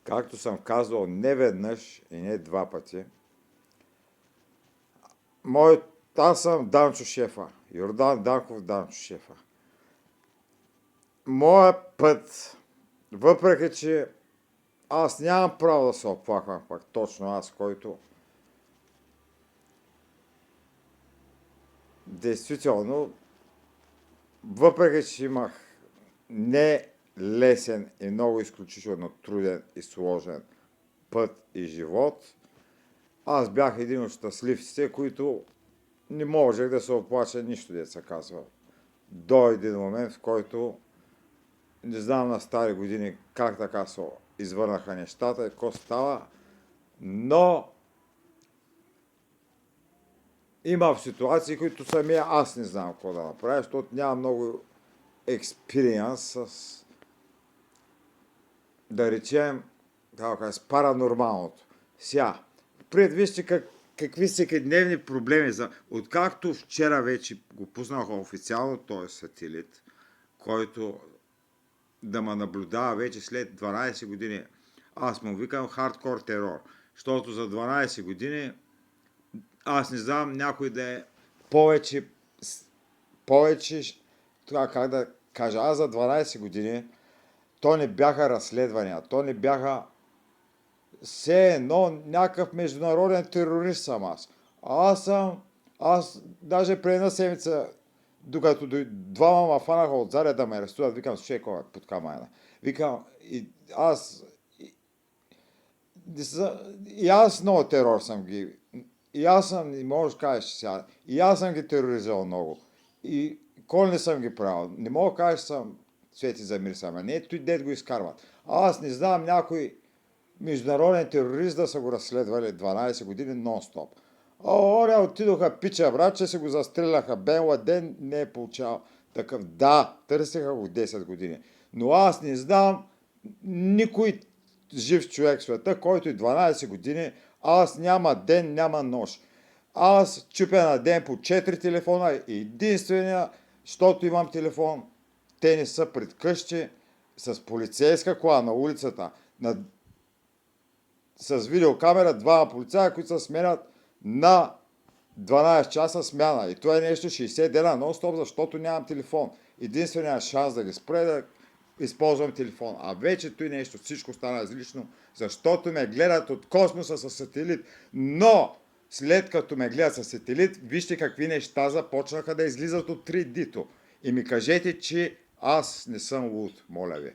Както съм казвал не веднъж и не два пъти, аз съм Данчо Шефа, Йордан Данков Данчо Шефа. Моят път, въпреки че аз нямам право да се оплаквам пак, точно аз, който действително, въпреки че имах не лесен и много изключително труден и сложен път и живот, аз бях един от щастливците, които не можех да се оплача нищо, де се казва. До един момент, в който не знам на стари години как така се извърнаха нещата и какво става, но има ситуации, които самия аз не знам какво да направя, защото няма много експириенс с, да речем, с паранормалното. Сега, предвижте какви всекидневни проблеми. Откакто вчера вече го пуснаха официално този сателит, който да ме наблюдава вече след 12 години, аз му викам хардкор терор, защото за 12 години аз не знам някой да е повече, това как да кажа, аз за 12 години то не бяха разследвания, то не бяха все едно някакъв международен терорист съм аз. Аз даже преди една седмица, докато двама ма фанаха отзаде да ме арестуват, викам, слушай, кой под камайна. Викам, и аз много терор съм ги. И аз съм, можеш да кажеш сега, и аз съм ги тероризирал много. И кой не съм ги правил. Не мога да кажеш, че съм Свети за мир сама. Не е той дед го изкарват. Аз не знам някой международен терорист да са го разследвали 12 години нон-стоп. Оня отидоха пича, брат, че се го застреляха. Бен Ладен не е получавал такъв. Да, търсиха го 10 години. Но аз не знам никой жив човек в света, който и 12 години, аз няма ден, няма нощ. Аз чупя на ден по 4 телефона и единствения, защото имам телефон, те не са пред къщи, с полицейска кола на улицата, с видеокамера, двама полицая, които се сменят на 12 часа смяна. И това е нещо 60 дена нон-стоп, защото нямам телефон. Единственият шанс да ги спре да използвам телефон. А вече той нещо, всичко стана излишно, защото ме гледат от космоса с сателит. Но след като ме гледат с сателит, вижте какви неща започнаха да излизат от 3D-то. И ми кажете, че аз не съм луд, моля ви.